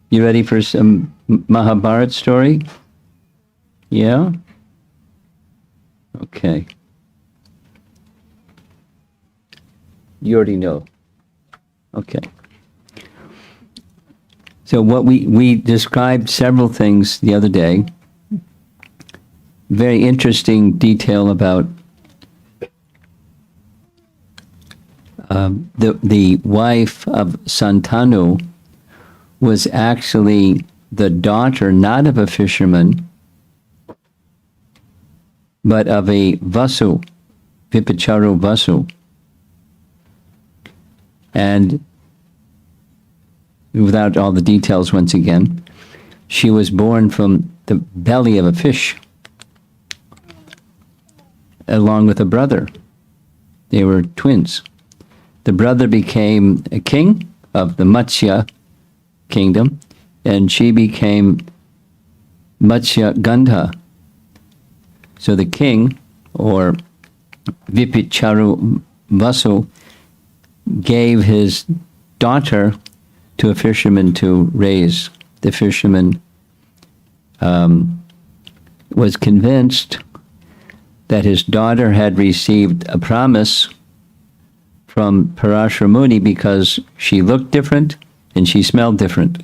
You ready for some Mahabharat story? Yeah? Okay. You already know. Okay. So what we described several things the other day. Very interesting detail about the wife of Santanu was actually the daughter not of a fisherman, but of a Vasu, Vipacharu Vasu. And without all the details once again, she was born from the belly of a fish, along with a brother. They were twins. The brother became a king of the Matsya kingdom, and she became Matsya Gandha. So the king, or Vipacharu Vasu, gave his daughter to a fisherman to raise. The fisherman was convinced that his daughter had received a promise from Parashara Muni because she looked different and she smelled different.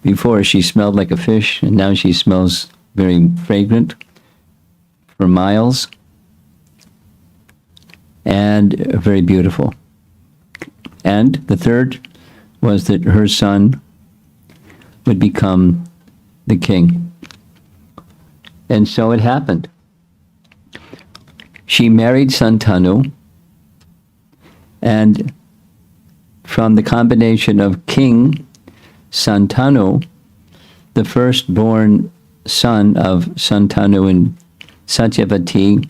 Before she smelled like a fish, and now she smells very fragrant for miles and very beautiful. And the third was that her son would become the king. And so it happened. She married Santanu, and from the combination of King Santanu, the firstborn son of Santanu and Satyavati,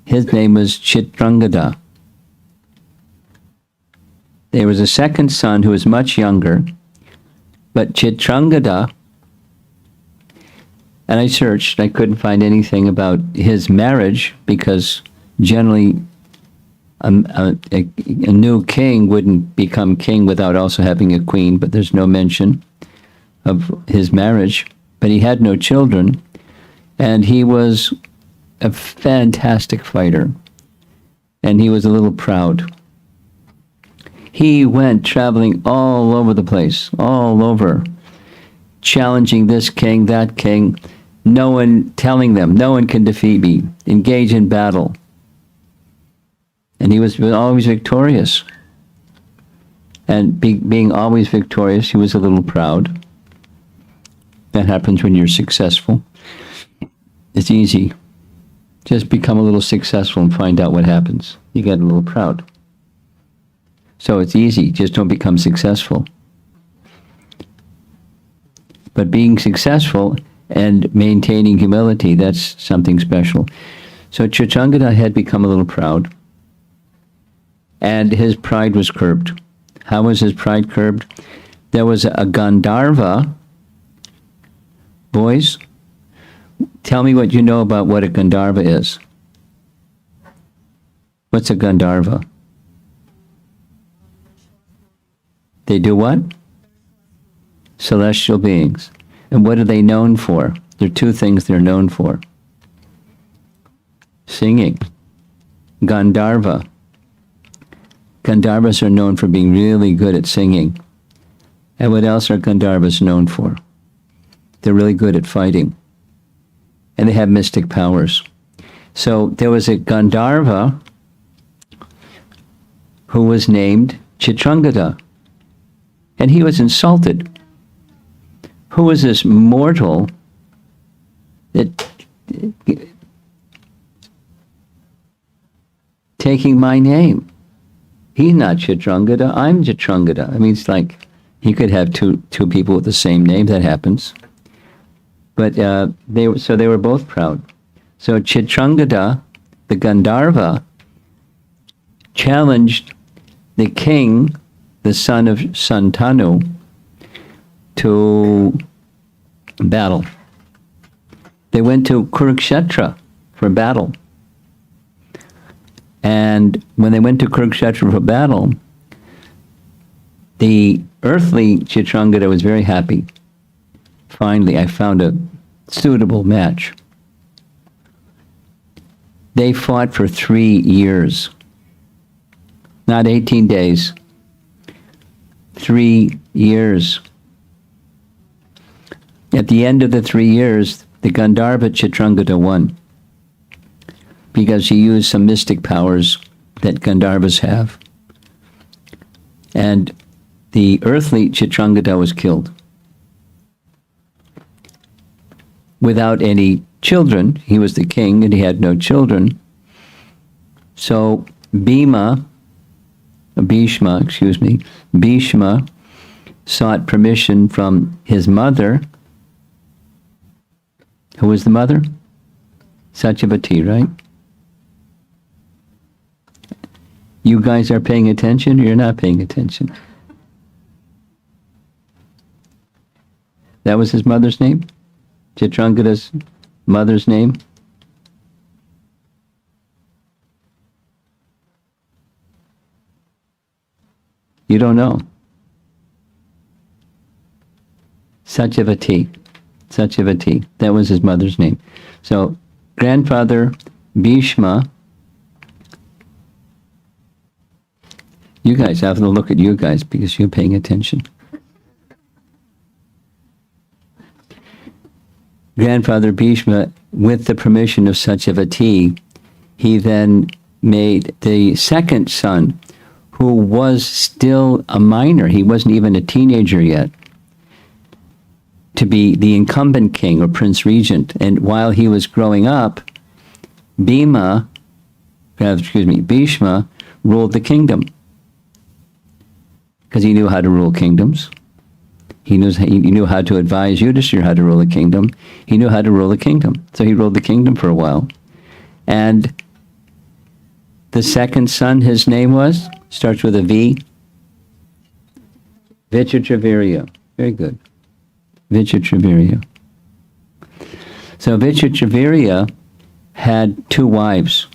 his name was Chitrangada. There was a second son who was much younger, but Chitrangada, and I searched, I couldn't find anything about his marriage, because generally a new king wouldn't become king without also having a queen, but there's no mention of his marriage. But he had no children, and he was a fantastic fighter, and he was a little proud. He went traveling all over the place, all over, challenging this king, that king, no one telling them, no one can defeat me, engage in battle. And he was always victorious. And being always victorious, he was a little proud. That happens when you're successful. It's easy. Just become a little successful and find out what happens. You get a little proud. So it's easy, just don't become successful. But being successful and maintaining humility, that's something special. So Chitrangada had become a little proud, and his pride was curbed. How was his pride curbed? There was a Gandharva. Boys, tell me what you know about what a Gandharva is. What's a Gandharva? They do what? Celestial beings. And what are they known for? There are two things they're known for. Singing. Gandharva. Gandharvas are known for being really good at singing. And what else are Gandharvas known for? They're really good at fighting. And they have mystic powers. So there was a Gandharva who was named Chitrangada. And he was insulted. Who is this mortal that taking my name? He's not Chitrangada, I'm Chitrangada. I mean, it's like he could have two people with the same name. That happens. But they were both proud. So Chitrangada, the Gandharva, challenged the king, the son of Santanu, to battle. They went to Kurukshetra for battle. And when they went to Kurukshetra for battle, the earthly Chitrangada was very happy. Finally, I found a suitable match. They fought for 3 years. Not 18 days. 3 years. At the end of the 3 years, the Gandharva Chitrangada won, because he used some mystic powers that Gandharvas have. And the earthly Chitrangada was killed. Without any children. He was the king and he had no children. So Bhishma sought permission from his mother. Who was the mother? Satyavati, right? You guys are paying attention or you're not paying attention? That was his mother's name? Chitrangada's mother's name? You don't know. Satyavati. That was his mother's name. So, grandfather Bhishma. You guys, I have to look at you guys because you're paying attention. Grandfather Bhishma, with the permission of Satyavati, he then made the second son, who was still a minor, he wasn't even a teenager yet, to be the incumbent king or prince regent. And while he was growing up, Bhishma ruled the kingdom, because he knew how to rule kingdoms. He knew how to advise Yudhishthira how to rule the kingdom. He knew how to rule the kingdom. So he ruled the kingdom for a while. And the second son, his name starts with a V. Vichitravirya. Very good. Vichitravirya. So Vichitravirya had 2 wives.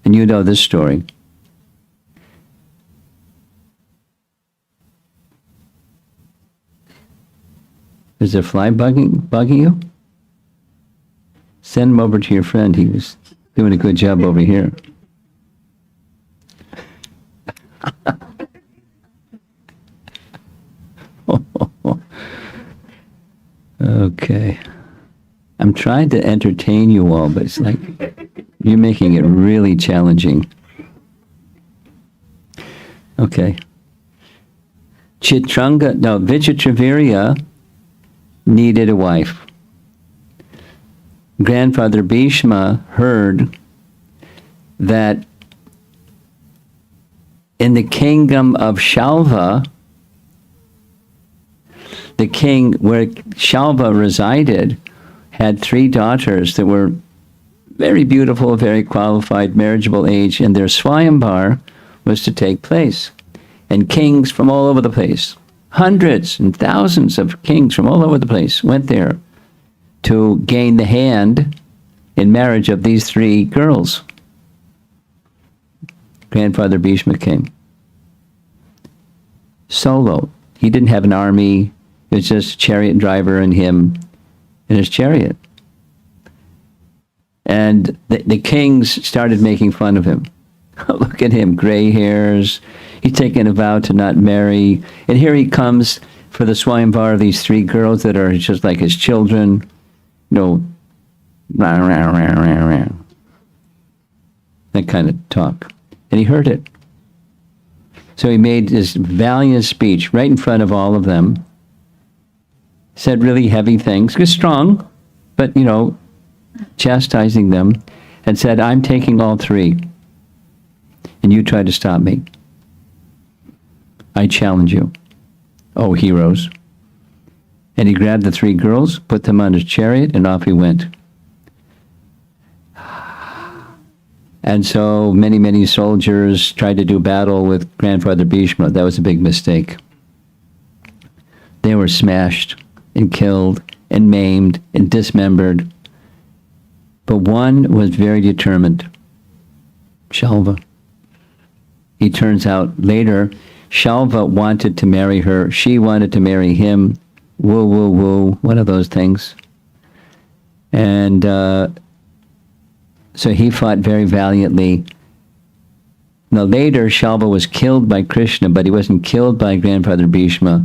And you know this story. Is there a fly bugging you? Send him over to your friend. He was doing a good job over here. Okay. I'm trying to entertain you all, but it's like you're making it really challenging. Okay. Vichitravirya needed a wife. Grandfather Bhishma heard that in the kingdom of Shalva, the king where Shalva resided had 3 daughters that were very beautiful, very qualified, marriageable age, and their Swayamvar was to take place. And kings from all over the place, hundreds and thousands of kings from all over the place went there to gain the hand in marriage of these 3 girls. Grandfather Bhishma came. Solo. He didn't have an army. It was just a chariot driver and him in his chariot. And the kings started making fun of him. Look at him, gray hairs. He's taken a vow to not marry. And here he comes for the Swayamvar of these 3 girls that are just like his children. That kind of talk. And he heard it. So he made this valiant speech right in front of all of them. Said really heavy things. He was strong, but, chastising them. And said, I'm taking all 3. And you try to stop me. I challenge you, oh heroes. And he grabbed the 3 girls, put them on his chariot, and off he went. And so many, many soldiers tried to do battle with Grandfather Bhishma. That was a big mistake. They were smashed and killed and maimed and dismembered. But one was very determined, Shalva. He turns out later Shalva wanted to marry her. She wanted to marry him. Woo, woo, woo. One of those things. And so he fought very valiantly. Now later, Shalva was killed by Krishna, but he wasn't killed by grandfather Bhishma.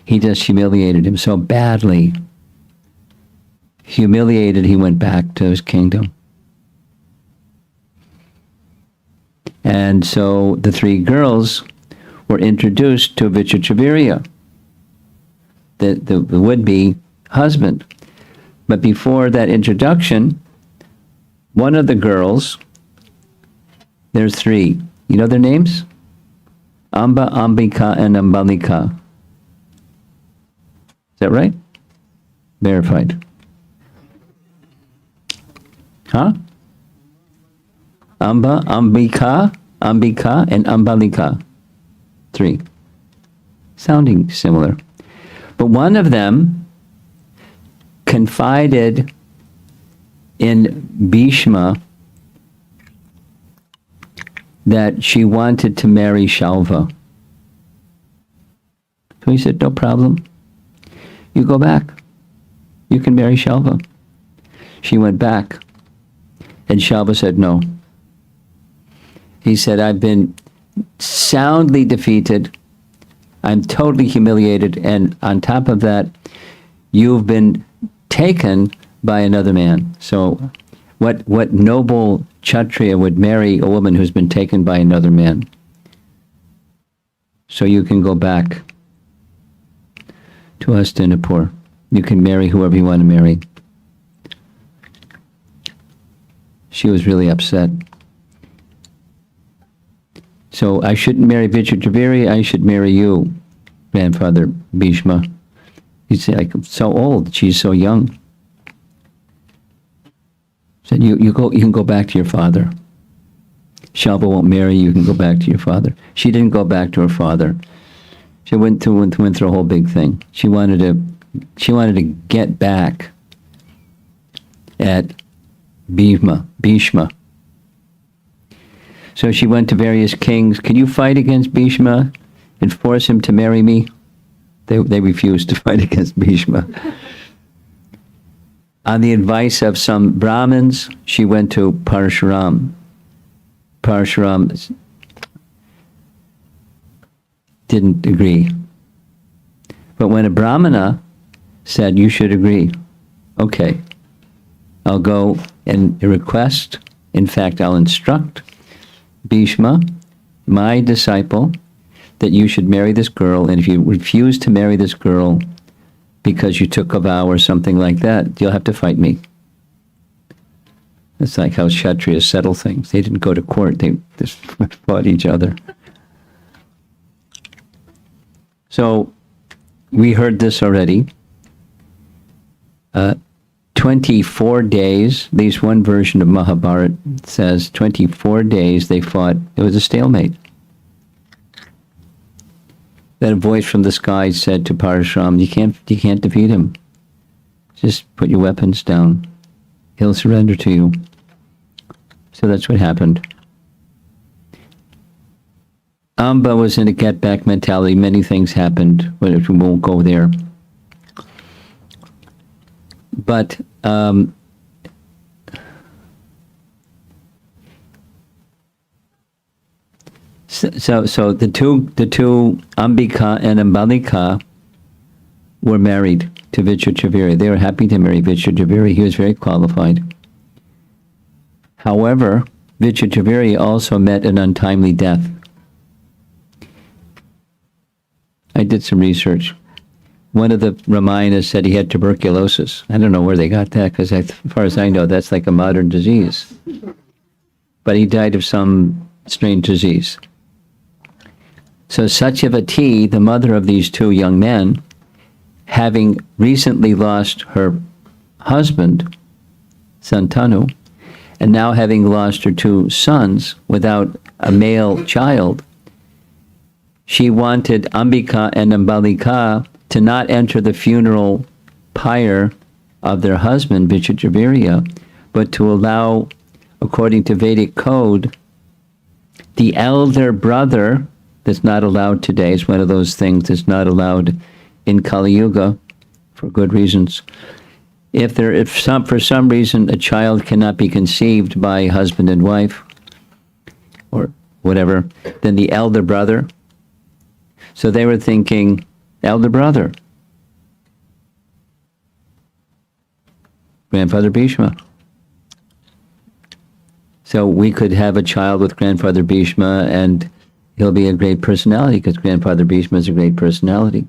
He just humiliated him so badly. Humiliated, he went back to his kingdom. And so the three girls were introduced to Vichitravirya, the would-be husband. But before that introduction, one of the girls, there's three. You know their names? Amba, Ambika, and Ambalika. Is that right? Verified. Huh? Amba, Ambika, and Ambalika. Three. Sounding similar. But one of them confided in Bhishma that she wanted to marry Shalva. So he said, no problem. You go back. You can marry Shalva. She went back. And Shalva said no. He said, I've been soundly defeated. I'm totally humiliated. And on top of that, you've been taken by another man. So what noble Kshatriya would marry a woman who's been taken by another man? So you can go back to Hastinapur. You can marry whoever you want to marry. She was really upset. So I shouldn't marry Vichitravirya, I should marry you, grandfather Bhishma. He said, I'm so old, she's so young. Said, you can go back to your father. Shalva won't marry you, you can go back to your father. She didn't go back to her father. She went through a whole big thing. She wanted to get back at Bhishma. So she went to various kings. Can you fight against Bhishma and force him to marry me? They refused to fight against Bhishma. On the advice of some Brahmins, she went to Parshuram. Parshuram didn't agree. But when a Brahmana said, you should agree, okay, I'll go and request, in fact, I'll instruct Bhishma, my disciple, that you should marry this girl, and if you refuse to marry this girl because you took a vow or something like that, you'll have to fight me. That's like how Kshatriyas settle things. They didn't go to court, they just fought each other. So, we heard this already. 24 days, at least one version of Mahabharata says 24 days they fought. It was a stalemate. Then a voice from the sky said to Parashuram, you can't defeat him. Just put your weapons down. He'll surrender to you. So that's what happened. Amba was in a get-back mentality. Many things happened, but we won't go there. But so the two Ambika and Ambalika were married to Vichitravirya. They were happy to marry Vichitravirya. He was very qualified. However, Vichitravirya also met an untimely death. I did some research. One of the Ramayanas said he had tuberculosis. I don't know where they got that, because as far as I know, that's like a modern disease. But he died of some strange disease. So Satyavati, the mother of these two young men, having recently lost her husband, Santanu, and now having lost her two sons without a male child, she wanted Ambika and Ambalika to not enter the funeral pyre of their husband, Vichitravirya, but to allow, according to Vedic code, the elder brother that's not allowed today. It's one of those things that's not allowed in Kali Yuga for good reasons. For some reason a child cannot be conceived by husband and wife or whatever, then the elder brother. So they were thinking, elder brother, Grandfather Bhishma. So we could have a child with Grandfather Bhishma and he'll be a great personality because Grandfather Bhishma is a great personality.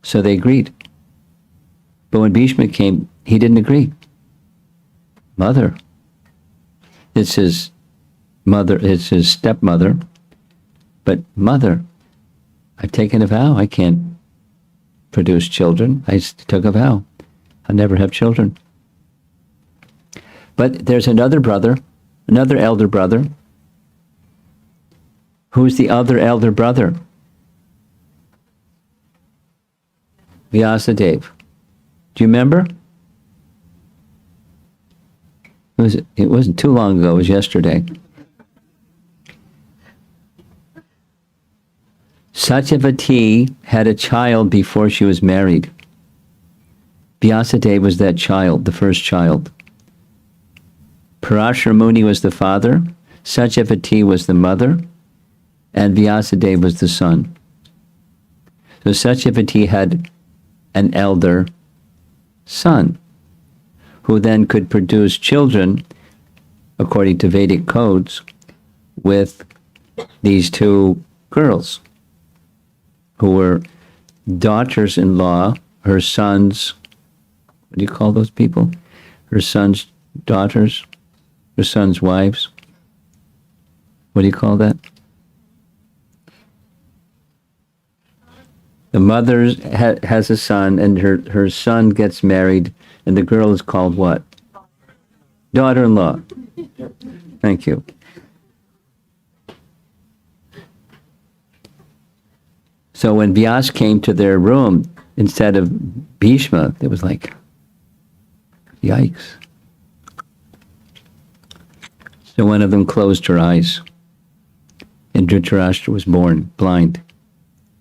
So they agreed. But when Bhishma came, he didn't agree. Mother. It's his mother, it's his stepmother. But mother, I've taken a vow. I can't produce children. I took a vow. I'll never have children. But there's another brother, another elder brother. Who's the other elder brother? Vyasadeva. Do you remember? It wasn't too long ago, it was yesterday. Satyavati had a child before she was married. Vyasadeva was that child, the first child. Parashara Muni was the father, Satyavati was the mother, and Vyasadeva was the son. So Satyavati had an elder son, who then could produce children, according to Vedic codes, with these two girls, who were daughters-in-law, her sons, what do you call those people? Her sons' daughters, her sons' wives. What do you call that? The mother has a son, and her son gets married, and the girl is called what? Daughter-in-law. Thank you. So when Vyas came to their room, instead of Bhishma, it was like, yikes. So one of them closed her eyes, and Dhritarashtra was born blind,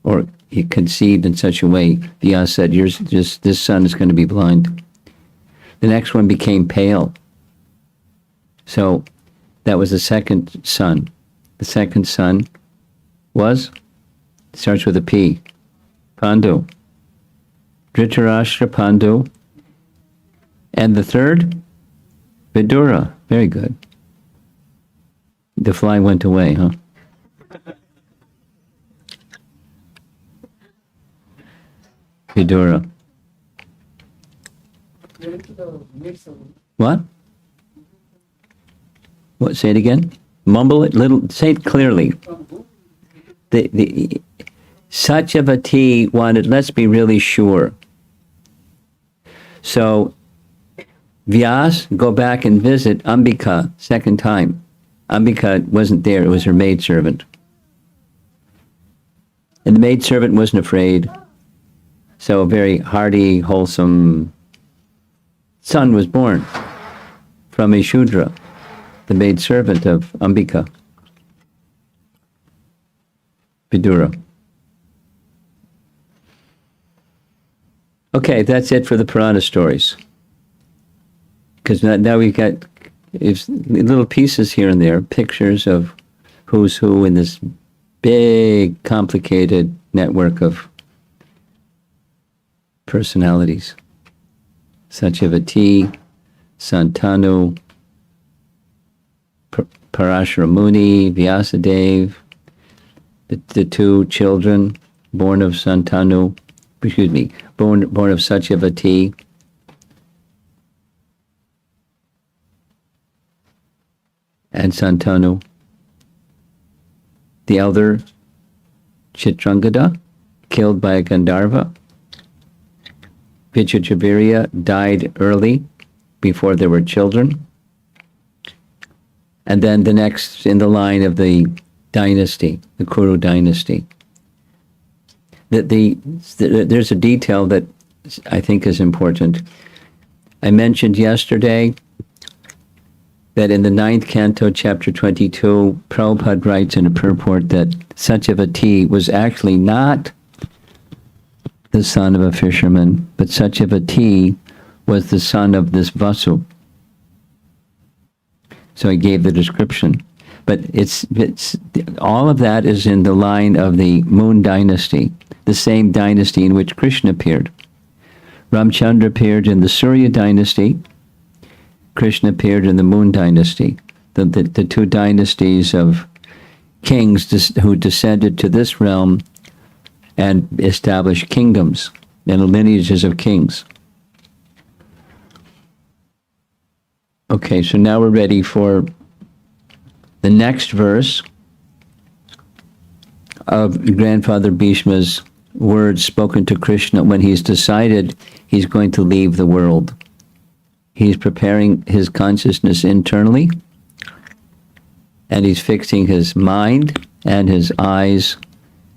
or he conceived in such a way. Vyas said, this son is going to be blind. The next one became pale. So that was the second son. The second son starts with a P, Pandu. Dhritarashtra, Pandu. And the third, Vidura. Very good. The fly went away, huh? Vidura. What? What? Say it again. Mumble it. Say it clearly. The Satyavati wanted. Let's be really sure. So, Vyas, go back and visit Ambika second time. Ambika wasn't there. It was her maidservant. And the maidservant wasn't afraid. So a very hearty, wholesome son was born from a Shudra, the maidservant of Ambika, Vidura. Okay, that's it for the Purana stories. Because now we've got little pieces here and there, pictures of who's who in this big, complicated network of personalities. Satyavati, Santanu, Parashara Muni, Vyasadeva, the two children born of Santanu, born of Satyavati, and Santanu. The elder, Chitrangada, killed by a Gandharva. Vichitravirya died early, before there were children. And then the next in the line of the dynasty, the Kuru dynasty. There's a detail that I think is important. I mentioned yesterday that in the 9th canto, chapter 22, Prabhupada writes in a purport that Satyavati was actually not the son of a fisherman, but Satyavati was the son of this Vasu. So he gave the description. But it's all of that is in the line of the Moon dynasty, the same dynasty in which Krishna appeared. Ramchandra appeared in the Surya dynasty. Krishna appeared in the Moon dynasty, the two dynasties of kings who descended to this realm and established kingdoms and lineages of kings. Okay, so now we're ready for the next verse of Grandfather Bhishma's words spoken to Krishna when he's decided he's going to leave the world. He's preparing his consciousness internally, and he's fixing his mind and his eyes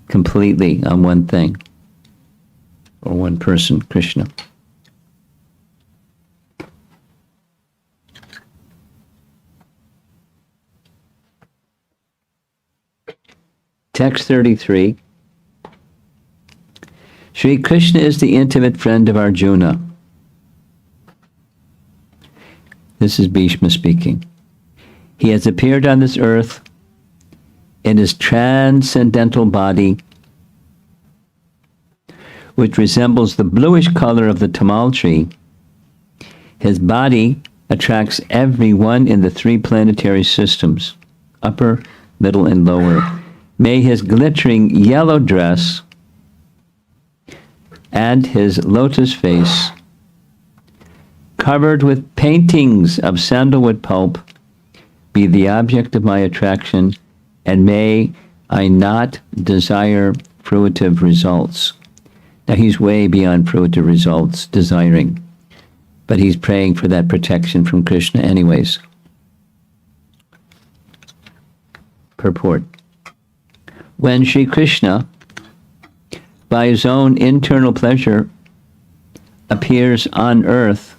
completely on one thing, or one person, Krishna. Text 33. Sri Krishna is the intimate friend of Arjuna. This is Bhishma speaking. He has appeared on this earth in his transcendental body, which resembles the bluish color of the tamal tree. His body attracts everyone in the three planetary systems, upper, middle, and lower. May his glittering yellow dress and his lotus face, covered with paintings of sandalwood pulp, be the object of my attraction, and may I not desire fruitive results. Now he's way beyond fruitive results, desiring, but he's praying for that protection from Krishna anyways. Purport. When Sri Krishna, by his own internal pleasure, appears on earth,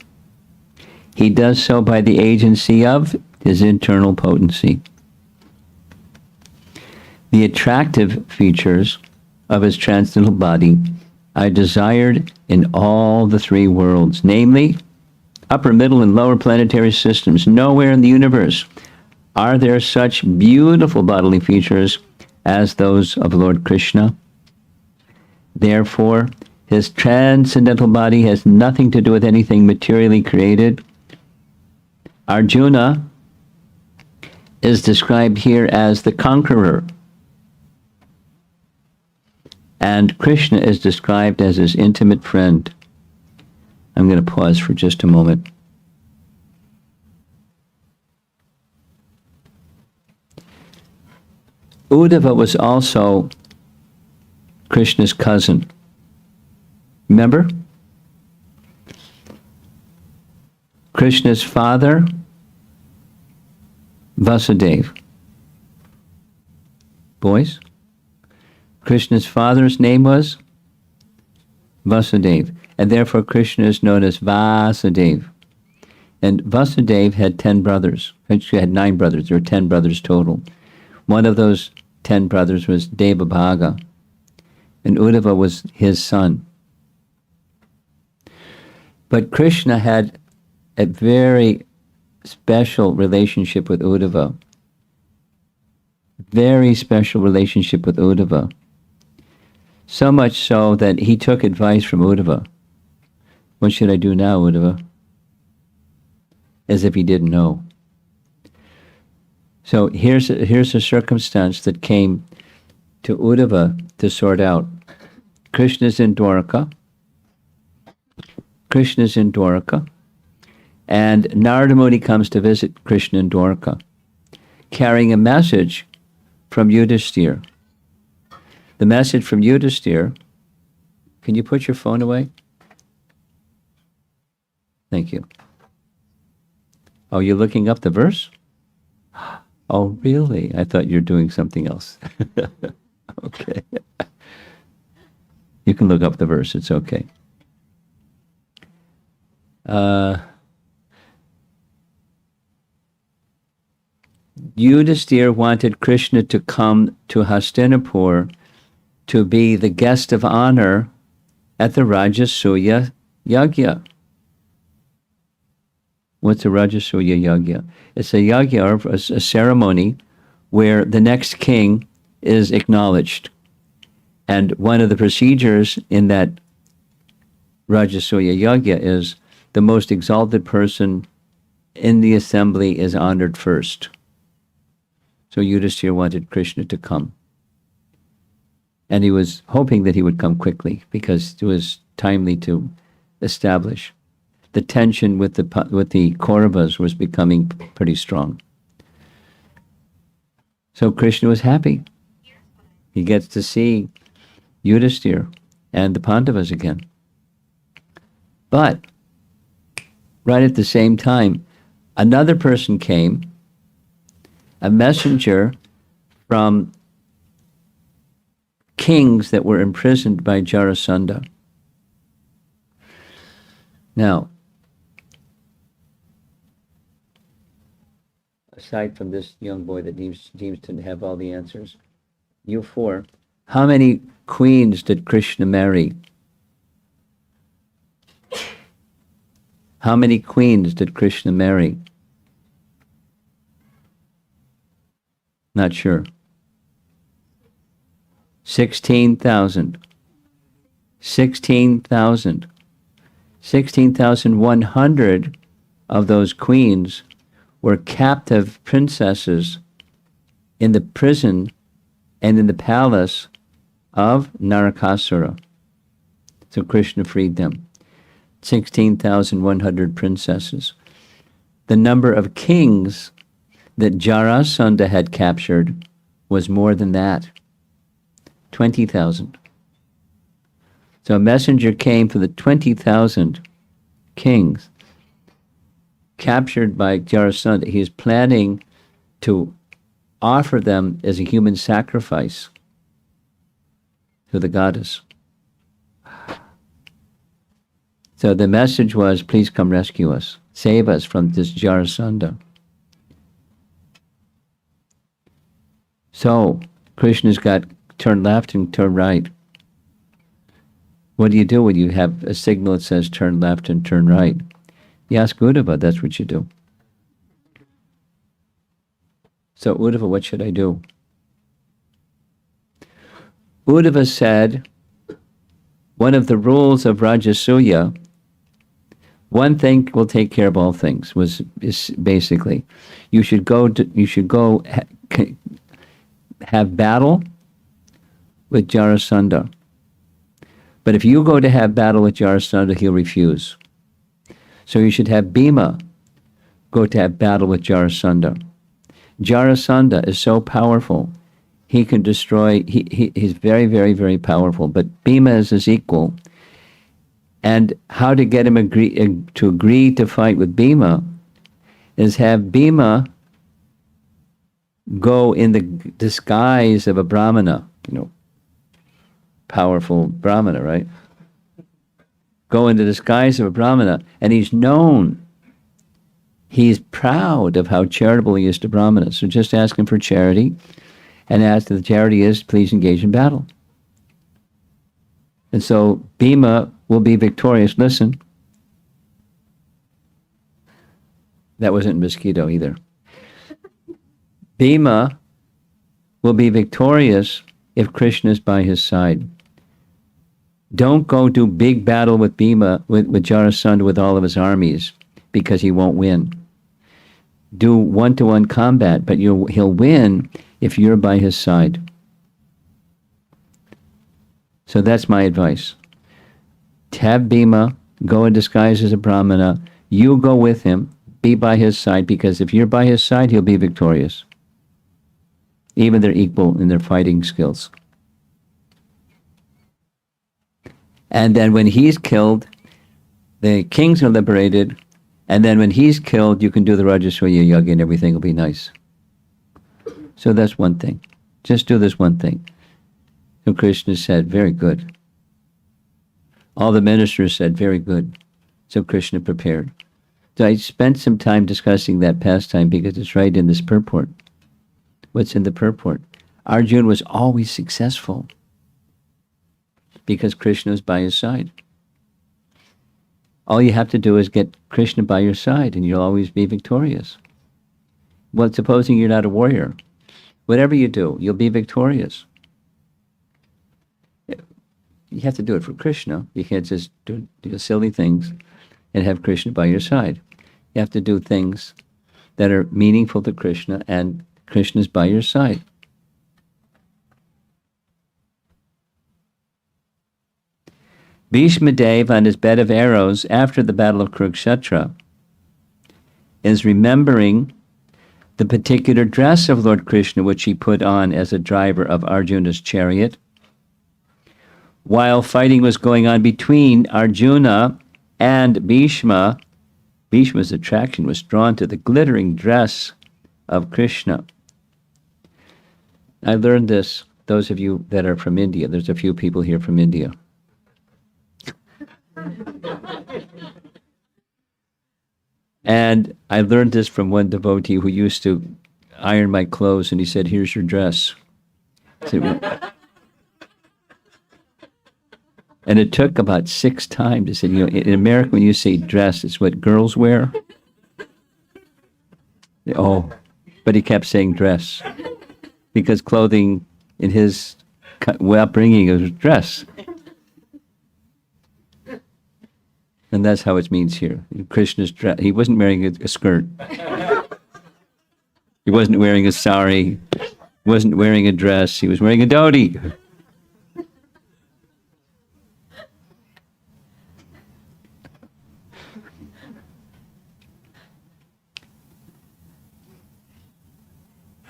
he does so by the agency of his internal potency. The attractive features of his transcendental body are desired in all the three worlds, namely, upper, middle, and lower planetary systems. Nowhere in the universe are there such beautiful bodily features as those of Lord Krishna. Therefore, his transcendental body has nothing to do with anything materially created. Arjuna is described here as the conqueror, and Krishna is described as his intimate friend. I'm going to pause for just a moment. Uddhava was also Krishna's cousin. Remember? Krishna's father, Vasudeva. Boys? Krishna's father's name was Vasudeva, and therefore Krishna is known as Vasudeva. And Vasudeva had 10 brothers. Actually, had 9 brothers. There were 10 brothers total. One of those 10 brothers was Devabhaga, and Uddhava was his son. But Krishna had a very special relationship with Uddhava. Very special relationship with Uddhava. So much so that he took advice from Uddhava. What should I do now, Uddhava? As if he didn't know. So here's a circumstance that came to Uddhava to sort out. Krishna's in Dwarka. Krishna's in Dwarka. And Narada Muni comes to visit Krishna in Dwarka, carrying a message from Yudhishthira. The message from Yudhishthira. Can you put your phone away? Thank you. Oh, you're looking up the verse? Oh, really? I thought you were doing something else. Okay. You can look up the verse. It's okay. Yudhisthira wanted Krishna to come to Hastinapur to be the guest of honor at the Rajasuya Yagya. What's a Rajasuya Yagya? It's a yagya, or a ceremony, where the next king is acknowledged. And one of the procedures in that Rajasuya Yagya is the most exalted person in the assembly is honored first. So Yudhisthira wanted Krishna to come. And he was hoping that he would come quickly because it was timely to establish. The tension with the Kauravas was becoming pretty strong. So Krishna was happy. He gets to see Yudhisthira and the Pandavas again. But right at the same time, another person came, a messenger from kings that were imprisoned by Jarasandha. Now, aside from this young boy that seems to have all the answers, you four, how many queens did Krishna marry? How many queens did Krishna marry? Not sure. 16,000. 16,000. 16,100 of those queens were captive princesses in the prison and in the palace of Narakasura. So Krishna freed them. 16,100 princesses. The number of kings that Jarasandha had captured was more than that. 20,000. So a messenger came for the 20,000 kings captured by Jarasandha. He is planning to offer them as a human sacrifice to the goddess. So the message was, please come rescue us. Save us from this Jarasandha. So Krishna's got turn left and turn right. What do you do when you have a signal that says turn left and turn right? You ask Uddhava, that's what you do. So Uddhava, what should I do? Uddhava said, one of the rules of Rajasuya, one thing will take care of all things, is basically, you should go have battle with Jarasandha. But if you go to have battle with Jarasandha, he'll refuse. So you should have Bhima go to have battle with Jarasandha. Jarasandha is so powerful, he can destroy, he's very, very, very powerful, but Bhima is his equal. And how to get him to agree to fight with Bhima is have Bhima go in the disguise of a Brahmana, powerful Brahmana, right? Go in the disguise of a Brahmana, and he's known. He's proud of how charitable he is to Brahmanas. So just ask him for charity, and ask that the charity is, please engage in battle. And so Bhima will be victorious. Listen. That wasn't mosquito either. Bhima will be victorious if Krishna is by his side. Don't go do big battle with Bhima, with Jarasandha, with all of his armies, because he won't win. Do one-to-one combat, but he'll win if you're by his side. So that's my advice. Have Bhima go in disguise as a Brahmana. You go with him, be by his side, because if you're by his side, he'll be victorious. Even they're equal in their fighting skills. And then when he's killed, the kings are liberated, and then when he's killed, you can do the Rajasuya Yagya and everything will be nice. So that's one thing. Just do this one thing. So Krishna said, very good. All the ministers said, very good. So Krishna prepared. So I spent some time discussing that pastime because it's right in this purport. What's in the purport? Arjuna was always successful because Krishna is by his side. All you have to do is get Krishna by your side and you'll always be victorious. Well, supposing you're not a warrior, whatever you do, you'll be victorious. You have to do it for Krishna. You can't just do silly things and have Krishna by your side. You have to do things that are meaningful to Krishna, and Krishna's by your side. Bhismadeva, on his bed of arrows after the battle of Kurukshetra, is remembering the particular dress of Lord Krishna which he put on as a driver of Arjuna's chariot, while fighting was going on between Arjuna and Bhishma. Bhishma's attraction was drawn to the glittering dress of Krishna. I learned this, those of you that are from India, there's a few people here from India. And I learned this from one devotee who used to iron my clothes, and he said, "Here's your dress." And it took about 6 times. He said, in America, when you say dress, it's what girls wear. Oh, but he kept saying dress, because clothing in his upbringing was dress. And that's how it means here. Krishna's dress. He wasn't wearing a skirt. He wasn't wearing a sari. He wasn't wearing a dress. He was wearing a dhoti.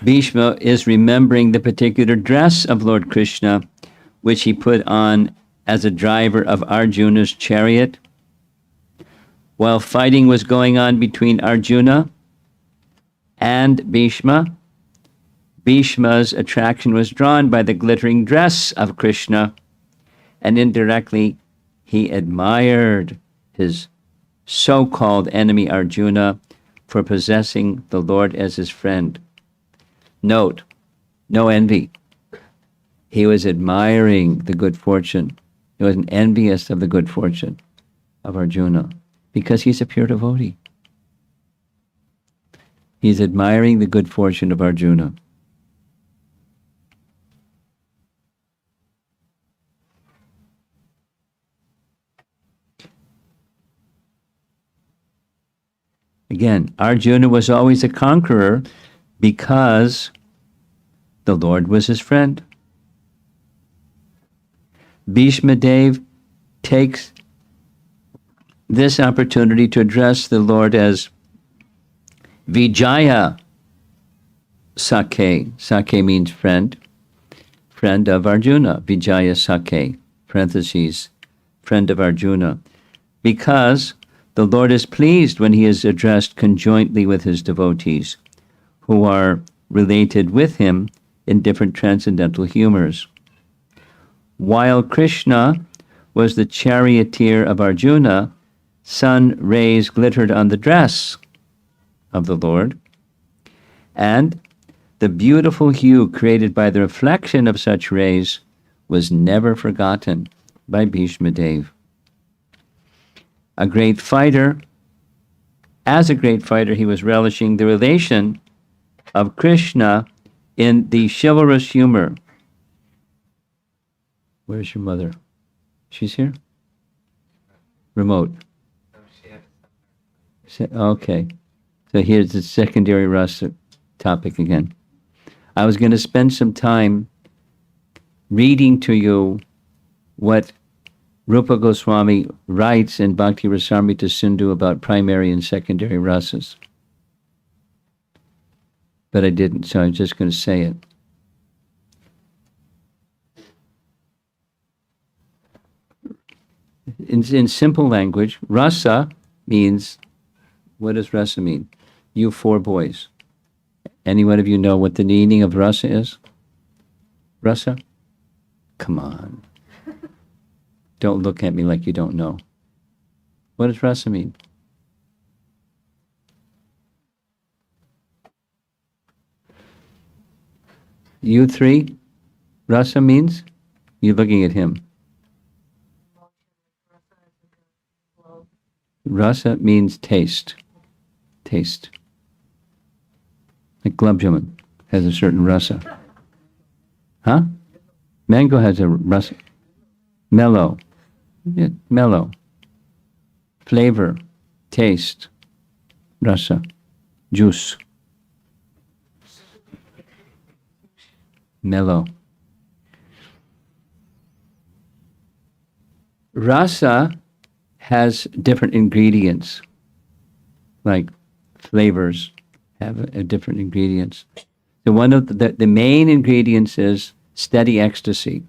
Bhishma is remembering the particular dress of Lord Krishna, which he put on as a driver of Arjuna's chariot, while fighting was going on between Arjuna and Bhishma. Bhishma's attraction was drawn by the glittering dress of Krishna, and indirectly he admired his so-called enemy Arjuna for possessing the Lord as his friend. Note, no envy. He was admiring the good fortune. He wasn't envious of the good fortune of Arjuna, because he's a pure devotee. He's admiring the good fortune of Arjuna. Again, Arjuna was always a conqueror because the Lord was his friend. Bhismadeva takes this opportunity to address the Lord as Vijaya Sakhe. Sakhe means friend. Friend of Arjuna. Vijaya Sakhe, parentheses, friend of Arjuna. Because the Lord is pleased when he is addressed conjointly with his devotees, who are related with him in different transcendental humors. While Krishna was the charioteer of Arjuna, sun rays glittered on the dress of the Lord, and the beautiful hue created by the reflection of such rays was never forgotten by Bhismadeva. As a great fighter, he was relishing the relation of Krishna in the chivalrous humor. Where's your mother? She's here? Remote. Okay. So here's the secondary rasa topic again. I was going to spend some time reading to you what Rupa Goswami writes in Bhakti Rasamrita Sindhu about primary and secondary rasas. But I didn't, so I'm just going to say it. In simple language, rasa means, what does rasa mean? You 4 boys. Any one of you know what the meaning of rasa is? Rasa? Come on. Don't look at me like you don't know. What does rasa mean? You three, rasa means? You're looking at him. Rasa means taste. Taste. Like gulab jamun has a certain rasa. Huh? Mango has a rasa. Mellow. Yeah, mellow. Flavor. Taste. Rasa. Juice. Mellow. Rasa has different ingredients, like flavors have different ingredients. So one of the main ingredients is steady ecstasy.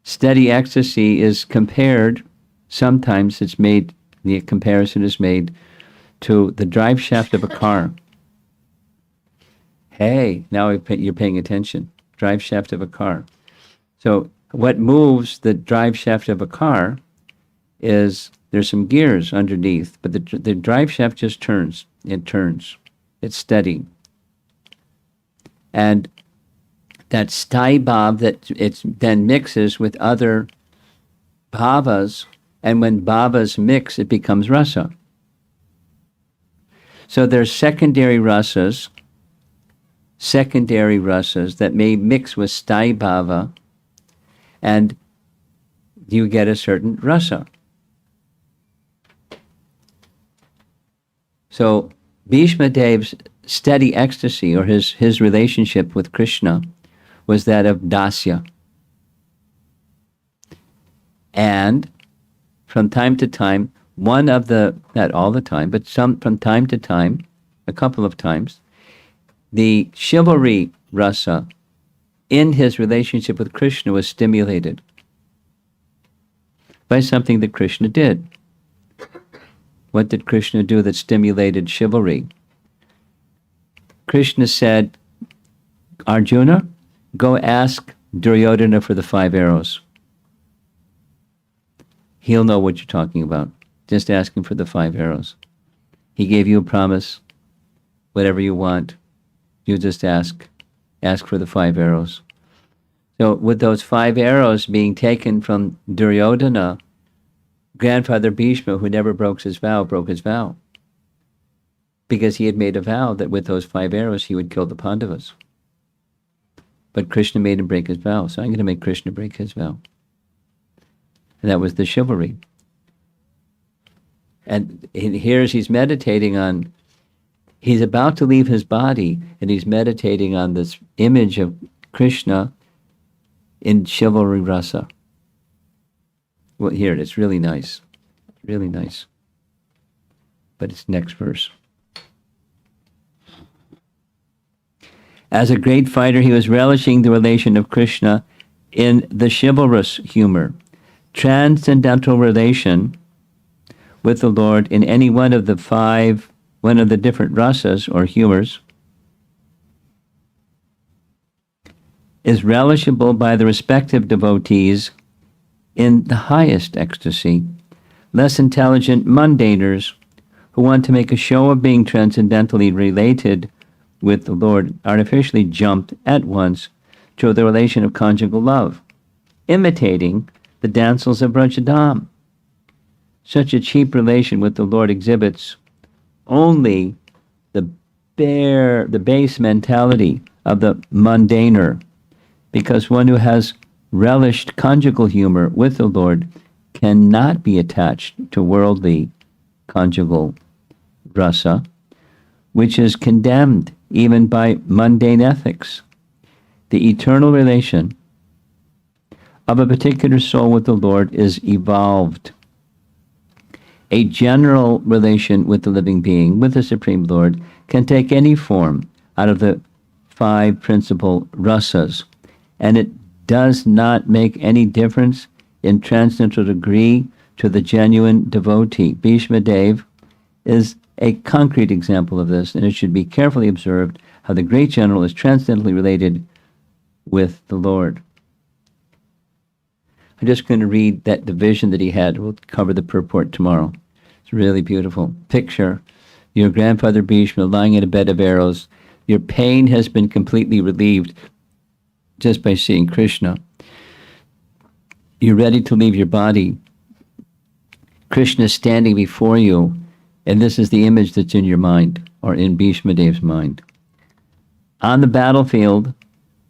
Steady ecstasy is compared, sometimes the comparison is made to the drive shaft of a car. Hey, now you're paying attention. Drive shaft of a car. So what moves the drive shaft of a car is there's some gears underneath, but the drive shaft just turns. It turns. It's steady. And that sthai bhav that it then mixes with other bhavas, and when bhavas mix, it becomes rasa. So there's secondary rasas that may mix with sthai bhava, and you get a certain rasa. So Bhismadeva's steady ecstasy, or his relationship with Krishna, was that of dasya. And from time to time, not all the time, but from time to time, a couple of times, the chivalry rasa in his relationship with Krishna was stimulated by something that Krishna did. What did Krishna do that stimulated chivalry? Krishna said, Arjuna, go ask Duryodhana for the 5 arrows. He'll know what you're talking about. Just ask him for the 5 arrows. He gave you a promise. Whatever you want, you just ask. Ask for the 5 arrows. So with those 5 arrows being taken from Duryodhana, grandfather Bhishma, who never broke his vow, because he had made a vow that with those 5 arrows he would kill the Pandavas. But Krishna made him break his vow, so I'm going to make Krishna break his vow. And that was the chivalry. And here he's meditating on, he's about to leave his body, and he's meditating on this image of Krishna in chivalry rasa. Well, here it is, really nice. Really nice. But it's next verse. As a great fighter, he was relishing the relation of Krishna in the chivalrous humor. Transcendental relation with the Lord in any one of the different rasas or humors is relishable by the respective devotees in the highest ecstasy. Less intelligent mundaners who want to make a show of being transcendentally related with the Lord artificially jumped at once to the relation of conjugal love, imitating the damsels of Brajadam. Such a cheap relation with the Lord exhibits only the base mentality of the mundaner, because one who has relished conjugal humor with the Lord cannot be attached to worldly conjugal rasa, which is condemned even by mundane ethics. The eternal relation of a particular soul with the Lord is evolved. A general relation with the living being, with the Supreme Lord, can take any form out of the 5 principal rasas, and it does not make any difference in transcendental degree to the genuine devotee. Bhismadeva is a concrete example of this, and it should be carefully observed how the great general is transcendently related with the Lord. I'm just going to read the vision that he had. We'll cover the purport tomorrow. It's really beautiful. Picture your grandfather Bhishma lying in a bed of arrows. Your pain has been completely relieved just by seeing Krishna. You're ready to leave your body. Krishna is standing before you, and this is the image that's in your mind, or in Bhismadev's mind. On the battlefield,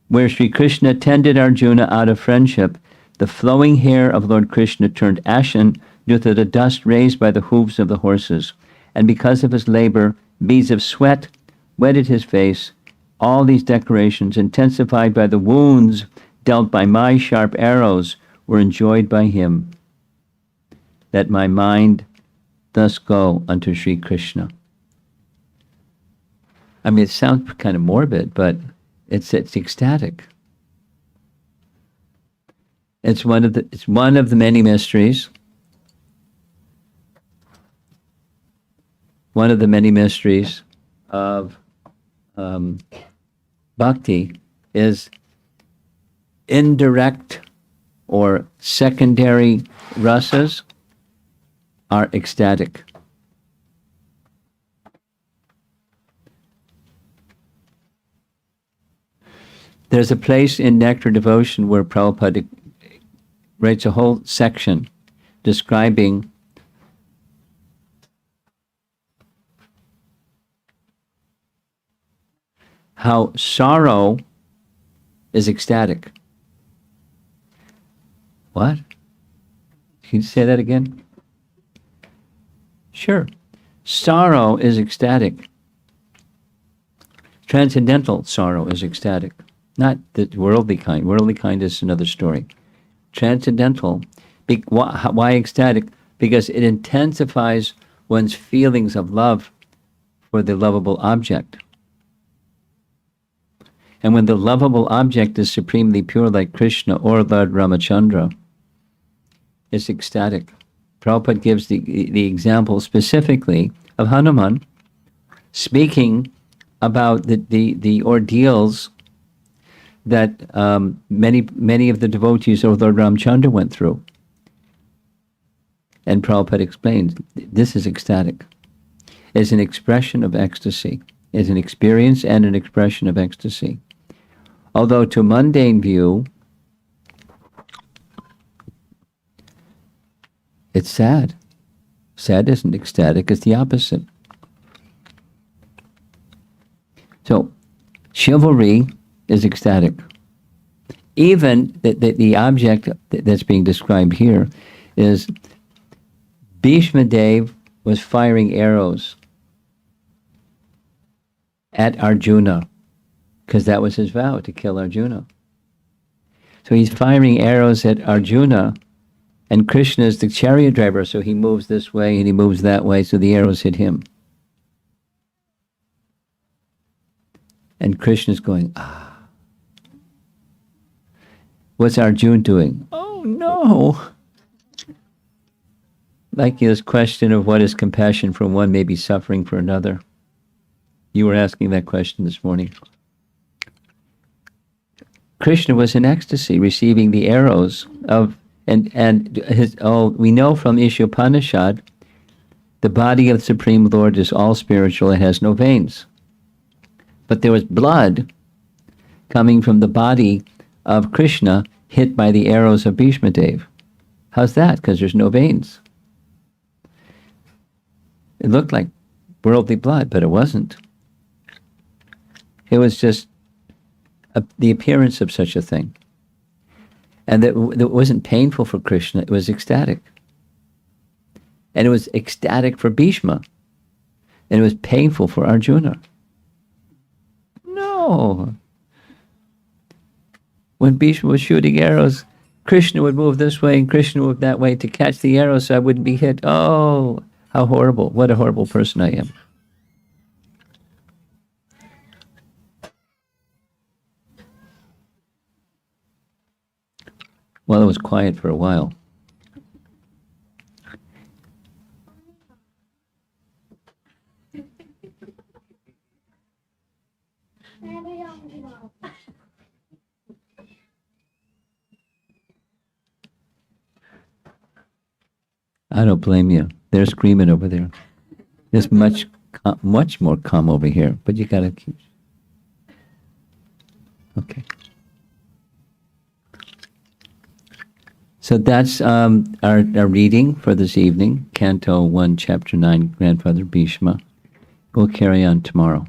where Sri Krishna tended Arjuna out of friendship, the flowing hair of Lord Krishna turned ashen due to the dust raised by the hooves of the horses, and because of his labor, beads of sweat wetted his face. All these decorations, intensified by the wounds dealt by my sharp arrows, were enjoyed by him. Let my mind thus go unto Sri Krishna. I mean, it sounds kind of morbid, but it's ecstatic. It's one of the many mysteries. One of the many mysteries of bhakti is indirect or secondary rasas are ecstatic. There's a place in Nectar Devotion where Prabhupada writes a whole section describing how sorrow is ecstatic. What? Can you say that again? Sure. Sorrow is ecstatic. Transcendental sorrow is ecstatic. Not the worldly kind. Worldly kind is another story. Transcendental. Why ecstatic? Because it intensifies one's feelings of love for the lovable object. And when the lovable object is supremely pure like Krishna or Lord Ramachandra, it's ecstatic. Prabhupada gives the example specifically of Hanuman speaking about the ordeals that many of the devotees of Lord Ramachandra went through. And Prabhupada explains, this is ecstatic. It's an expression of ecstasy. It's an experience and an expression of ecstasy. Although to mundane view, it's sad. Sad isn't ecstatic, it's the opposite. So, chivalry is ecstatic. Even the object that's being described here is Bhismadeva was firing arrows at Arjuna, because that was his vow, to kill Arjuna. So he's firing arrows at Arjuna, and Krishna is the chariot driver, so he moves this way and he moves that way, so the arrows hit him. And Krishna's going, ah. What's Arjuna doing? Oh no! Like this question of what is compassion for one may be suffering for another. You were asking that question this morning. Krishna was in ecstasy, receiving the arrows of, and his. Oh, we know from Ishopanishad, the body of the Supreme Lord is all spiritual and has no veins. But there was blood coming from the body of Krishna hit by the arrows of Bhismadeva. How's that? Because there's no veins. It looked like worldly blood, but it wasn't. It was just the appearance of such a thing. And that wasn't painful for Krishna, it was ecstatic. And it was ecstatic for Bhishma. And it was painful for Arjuna. No. When Bhishma was shooting arrows, Krishna would move this way and Krishna would move that way to catch the arrow so I wouldn't be hit. Oh, how horrible. What a horrible person I am. Well, it was quiet for a while. I don't blame you. They're screaming over there. There's much more calm over here, but you gotta keep. Okay. So that's our reading for this evening, Canto 1, Chapter 9, Grandfather Bhishma. We'll carry on tomorrow.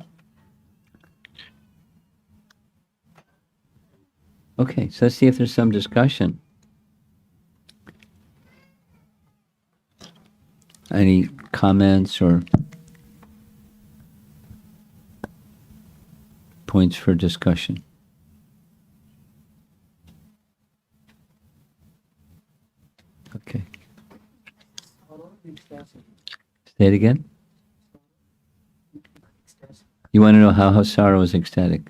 Okay, so let's see if there's some discussion. Any comments or points for discussion? Okay. Say it again. You want to know how sorrow is ecstatic?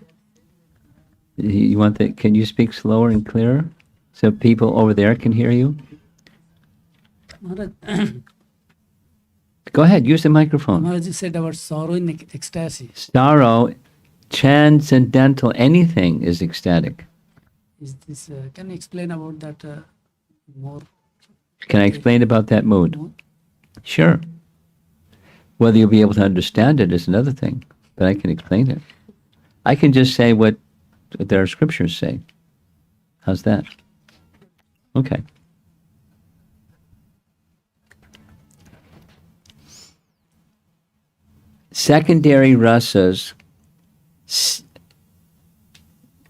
You want that? Can you speak slower and clearer so people over there can hear you? Go ahead, use the microphone. Maharaj said about sorrow in ecstasy. Sorrow, transcendental, anything is ecstatic. Is this? Can you explain about that more? Can I explain about that mood? Sure. Whether you'll be able to understand it is another thing, but I can explain it. I can just say what their scriptures say. How's that? Okay. Secondary rasas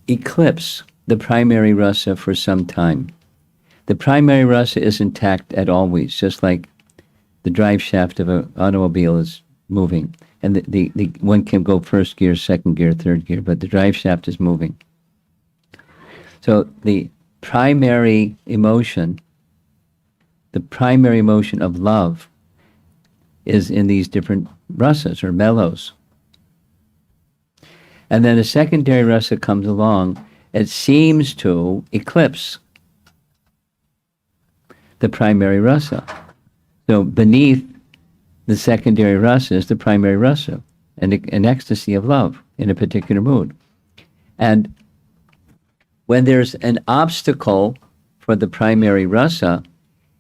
eclipse the primary rasa for some time. The primary rasa is intact at always, just like the drive shaft of an automobile is moving. And the one can go first gear, second gear, third gear, but the drive shaft is moving. So the primary emotion of love is in these different rasas or mellows. And then a secondary rasa comes along, it seems to eclipse the primary rasa. So beneath the secondary rasa is the primary rasa, an ecstasy of love in a particular mood. And when there's an obstacle for the primary rasa,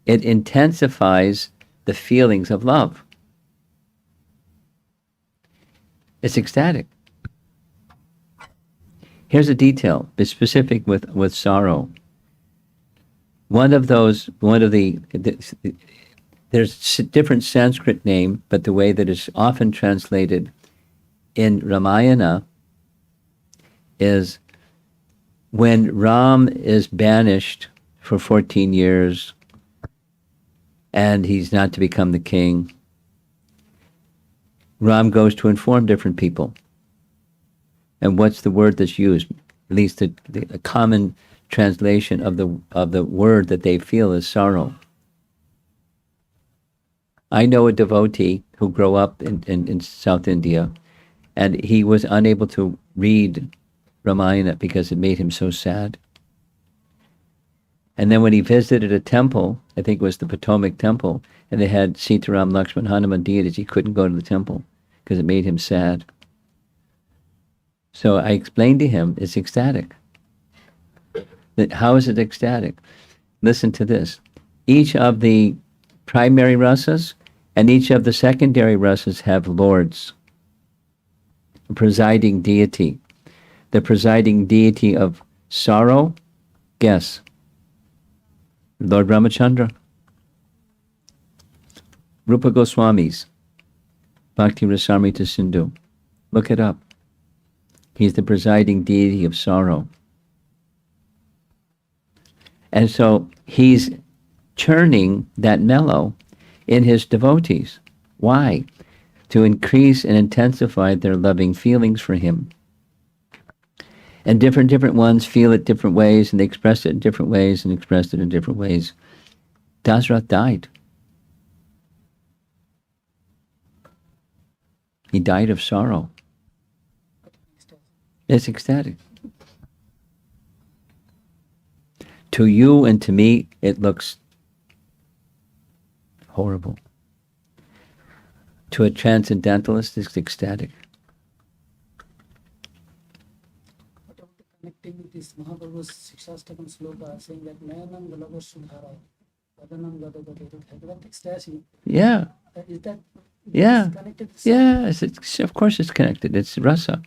it intensifies the feelings of love. It's ecstatic. Here's a detail, be specific with sorrow. There's a different Sanskrit name, but the way that it's often translated in Ramayana is when Ram is banished for 14 years and he's not to become the king, Ram goes to inform different people. And what's the word that's used? At least the common translation of the word that they feel is sorrow. I know a devotee who grew up in South India, and he was unable to read Ramayana because it made him so sad. And then when he visited a temple, I think it was the Potomac Temple, and they had Sitaram, Lakshman, Hanuman deities, he couldn't go to the temple because it made him sad. So I explained to him, it's ecstatic. How is it ecstatic? Listen to this. Each of the primary rasas and each of the secondary rasas have lords, a presiding deity. The presiding deity of sorrow, guess? Lord Ramachandra. Rupa Goswami's Bhakti Rasamrita Sindhu. Look it up. He's the presiding deity of sorrow. And so he's churning that mellow in his devotees. Why? To increase and intensify their loving feelings for him. And different ones feel it different ways, and they express it in different ways, and express it in different ways. Dasrath died. He died of sorrow. It's ecstatic. To you and to me, it looks horrible. To a transcendentalist, it's ecstatic. What about connecting with this Mahaprabhu's Shikshastakam sloka saying that Nayanam Galava Sudhara, Vadanam Gadagati, that ecstasy? Yeah. Is that Yeah. connected? Yeah, of course it's connected. It's rasa.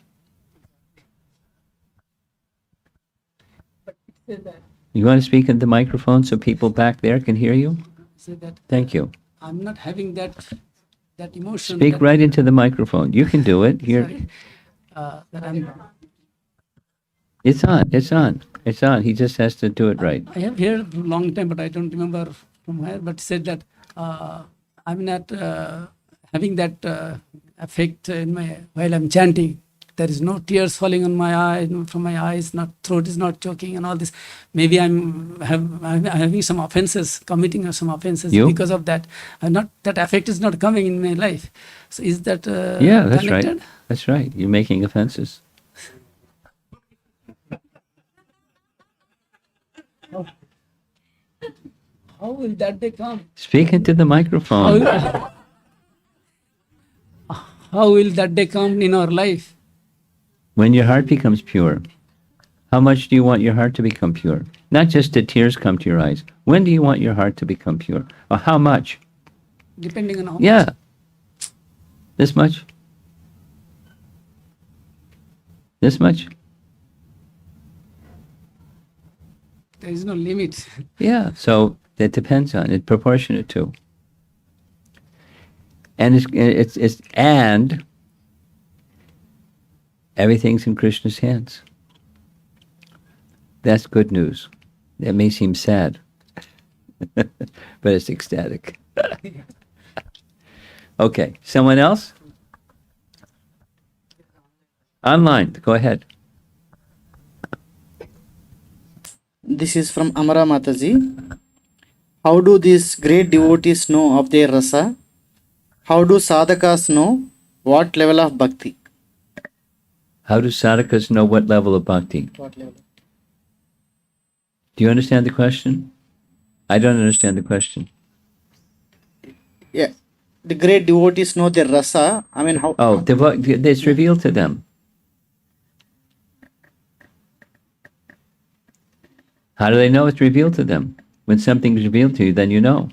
Say that. You want to speak into the microphone so people back there can hear you? Say that. Thank you. I'm not having that emotion. Speak that, right into the microphone. You can do it. Sorry. That It's on. It's on. It's on. He just has to do it right. I have heard for a long time, but I don't remember from where. But said that I'm not having that effect in my while I'm chanting. There is no tears falling on my eyes, from my eyes. Not throat is not choking, and all this. Maybe I'm having some offenses, committing some offenses You? because of that. Not that effect is not coming in my life. So is that Yeah, that's connected? right. That's right. You're making offenses. How will that day come? Speak into the microphone. How will that day come in our life? When your heart becomes pure. How much do you want your heart to become pure? Not just the tears come to your eyes. When do you want your heart to become pure? Or how much? Depending on how Yeah. much. This much? This much? There is no limit. Yeah. So that depends on it, proportionate to. And and everything's in Krishna's hands. That's good news. That may seem sad, but it's ecstatic. Okay, someone else? Online, go ahead. This is from Amara Mataji. How do these great devotees know of their rasa? How do sadhakas know what level of bhakti? How do sadhakas know what level of bhakti? What level? Do you understand the question? I don't understand the question. Yeah, the great devotees know their rasa. I mean, how? Oh, it's revealed to them. How do they know it's revealed to them? When something is revealed to you, then you know.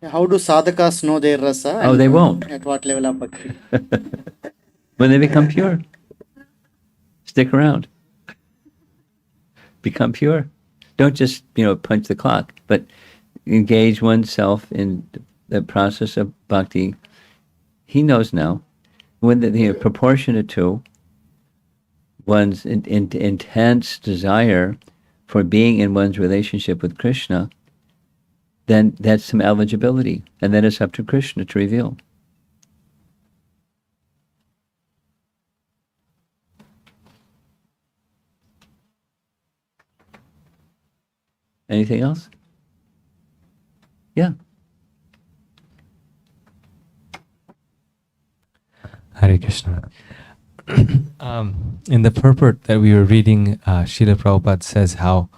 How do sadhakas know their rasa? Oh, and they won't. At what level of bhakti? When they become pure. Stick around. Become pure. Don't just, punch the clock, but engage oneself in the process of bhakti. He knows now. When proportionate to one's intense desire for being in one's relationship with Krishna, then that's some eligibility. And then it's up to Krishna to reveal. Anything else? Yeah. Hare Krishna. In the purport that we were reading, Srila Prabhupada says how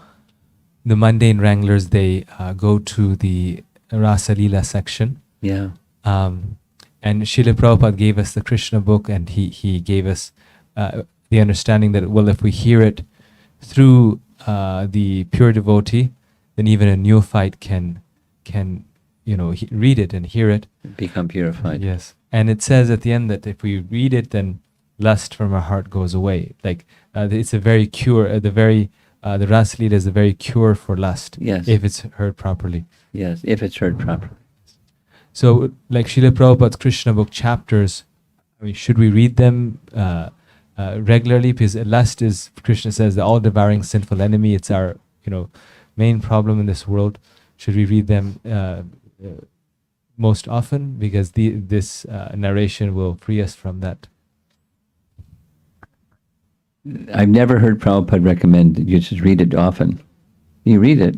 the mundane wranglers, they go to the Rasa Leela section. Yeah. And Srila Prabhupada gave us the Krishna book, and he gave us the understanding that, well, if we hear it through the pure devotee, then even a neophyte can read it and hear it. Become purified. Yes. And it says at the end that if we read it, then lust from our heart goes away. Like it's a very cure. The Rasa Leela is a very cure for lust. Yes. If it's heard properly. Yes, if it's heard properly. So, like Srila Prabhupada's Krishna book chapters, I mean, should we read them regularly? Because lust is, Krishna says, the all-devouring sinful enemy. It's our, main problem in this world. Should we read them most often? Because this narration will free us from that. I've never heard Prabhupada recommend that you just read it often. You read it,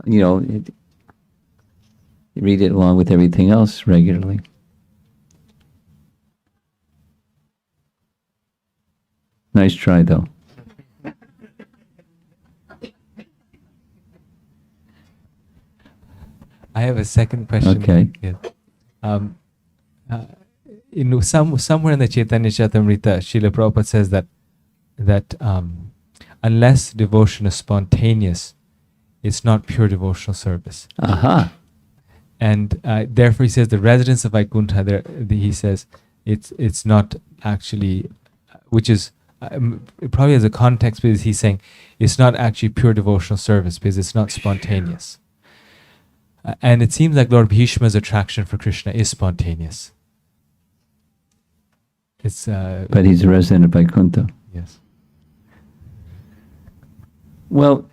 you read it along with everything else regularly. Nice try, though. I have a second question. Okay. Yeah. Somewhere in the Chaitanya Charitamrita, Srila Prabhupada says that unless devotion is spontaneous, it's not pure devotional service. Aha. And therefore, he says the residents of Vaikuntha, he says it's not actually, which is it probably has a context because he's saying it's not actually pure devotional service because it's not spontaneous. And it seems like Lord Bhishma's attraction for Krishna is spontaneous. It's But he's a resident of Vaikuntha. yes. Well,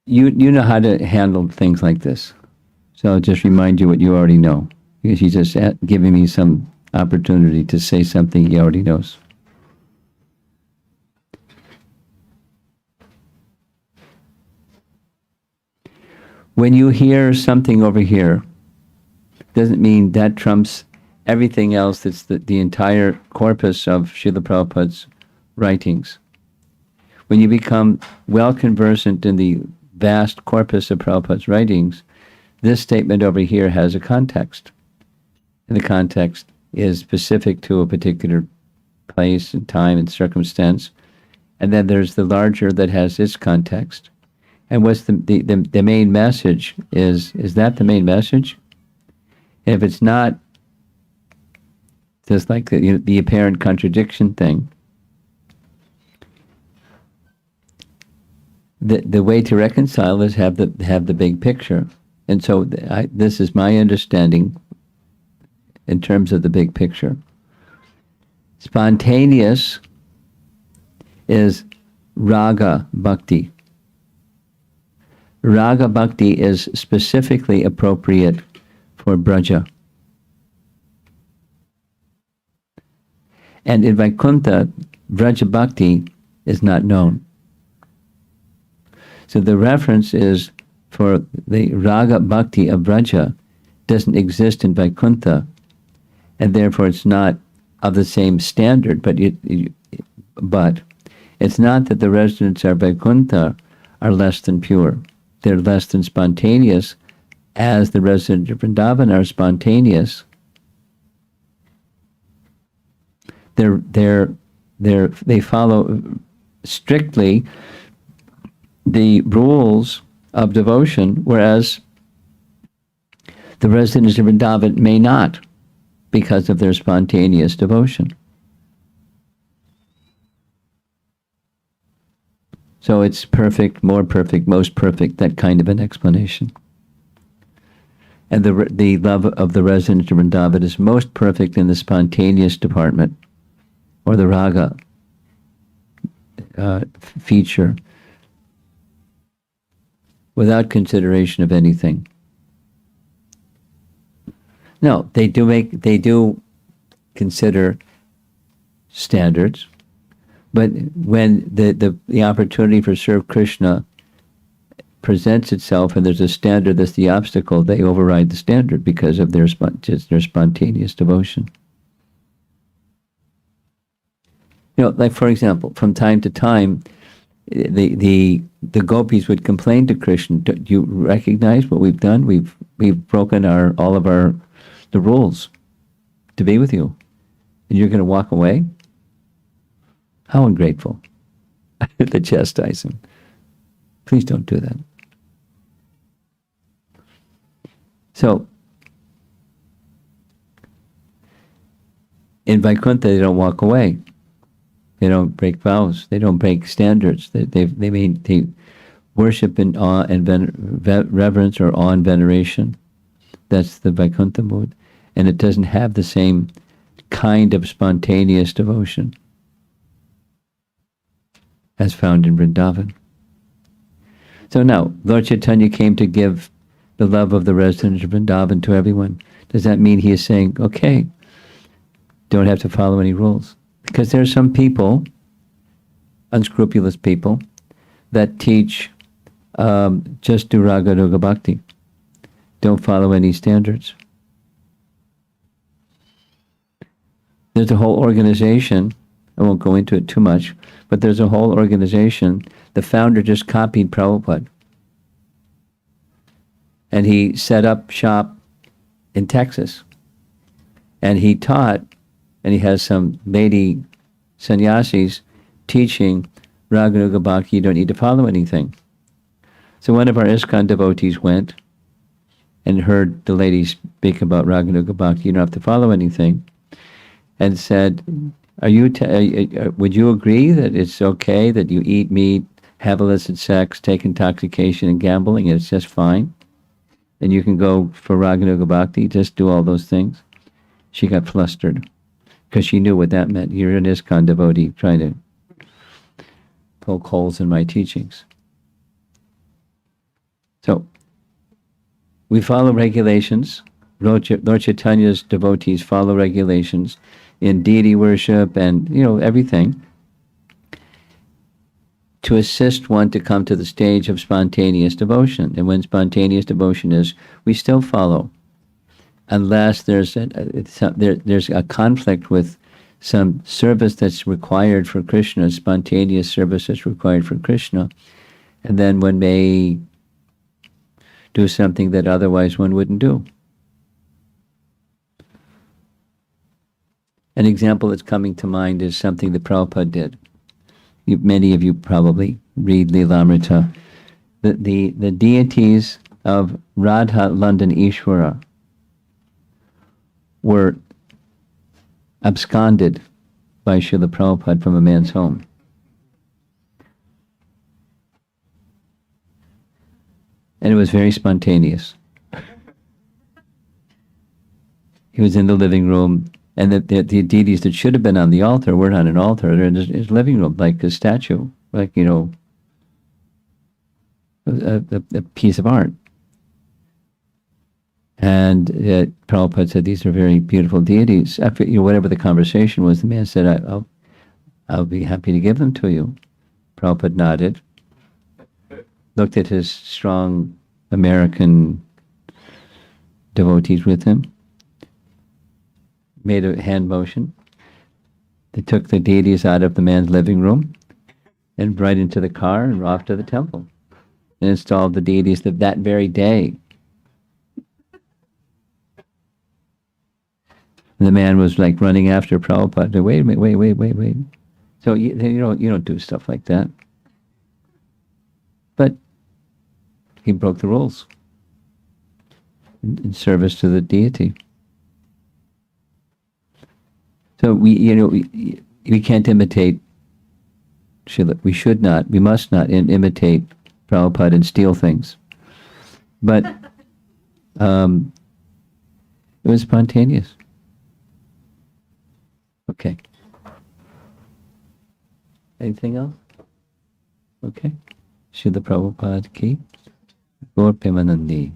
you know how to handle things like this. So I'll just remind you what you already know, because he's just giving me some opportunity to say something he already knows. When you hear something over here, doesn't mean that trumps everything else that's the entire corpus of Srila Prabhupada's writings. When you become well conversant in the vast corpus of Prabhupada's writings, this statement over here has a context. And the context is specific to a particular place and time and circumstance. And then there's the larger that has its context. And what's the main message? Is that the main message? And if it's not, just like the apparent contradiction thing, the way to reconcile is have the big picture. And so this is my understanding in terms of the big picture. Spontaneous is raga bhakti. Raga bhakti is specifically appropriate for Braja. And in Vaikuntha, Braja bhakti is not known. So the reference is for the raga bhakti of Braja doesn't exist in Vaikuntha, and therefore it's not of the same standard, but it's not that the residents of Vaikuntha are less than pure. They're less than spontaneous, as the residents of Vrindavan are spontaneous. They follow strictly the rules of devotion, whereas the residents of Vrindavan may not, because of their spontaneous devotion. So it's perfect, more perfect, most perfect, that kind of an explanation. And the love of the residents of Vrindavan is most perfect in the spontaneous department, or the raga feature, without consideration of anything. No, they do consider standards, but when the opportunity for serve Krishna presents itself and there's a standard that's the obstacle, they override the standard because of their spontaneous devotion. Like for example, from time to time, the gopis would complain to Krishna, "Do you recognize what we've done? We've broken all of the rules to be with you, and you're going to walk away? How ungrateful!" To chastise him. Please don't do that. So, in Vaikuntha, they don't walk away. They don't break vows. They don't break standards. They worship in awe and reverence, or awe and veneration. That's the Vaikuntha mood. And it doesn't have the same kind of spontaneous devotion as found in Vrindavan. So now, Lord Chaitanya came to give the love of the residents of Vrindavan to everyone. Does that mean he is saying, okay, don't have to follow any rules? Because there are some people, unscrupulous people, that teach just do raga yoga bhakti. Don't follow any standards. There's a whole organization, I won't go into it too much, but there's a whole organization. The founder just copied Prabhupada. And he set up shop in Texas. And he taught, and he has some lady sannyasis teaching Raga Yoga Bhakti, you don't need to follow anything. So one of our ISKCON devotees went, and heard the lady speak about Raganuga Bhakti, you don't have to follow anything, and said, would you agree that it's okay that you eat meat, have illicit sex, take intoxication and gambling, and it's just fine? And you can go for Raganuga Bhakti, just do all those things? She got flustered because she knew what that meant. You're an ISKCON devotee trying to poke holes in my teachings. So, we follow regulations. Lord Chaitanya's devotees follow regulations in deity worship and, everything, to assist one to come to the stage of spontaneous devotion. And when spontaneous devotion is, we still follow, unless there's a conflict with some service that's required for Krishna, spontaneous service that's required for Krishna, and then one may do something that otherwise one wouldn't do. An example that's coming to mind is something that Prabhupada did. Many of you probably read Lilamrita. The deities of Radha, London, Ishvara were absconded by Srila Prabhupada from a man's home. And it was very spontaneous. He was in the living room, and the deities that should have been on the altar were not an altar. They're in his living room, like a statue, like, a piece of art. And Prabhupada said, these are very beautiful deities. After, whatever the conversation was, the man said, I'll be happy to give them to you. Prabhupada nodded, looked at his strong American devotees with him, made a hand motion. They took the deities out of the man's living room and right into the car and off to the temple and installed the deities that very day. And the man was like running after Prabhupada. Wait a minute, wait. So you don't do stuff like that. But he broke the rules in service to the deity. So we can't imitate Srila. We must not imitate Prabhupada and steal things. But it was spontaneous. Okay. Anything else? Okay. Srila Prabhupada ki. Gaur Premanandi.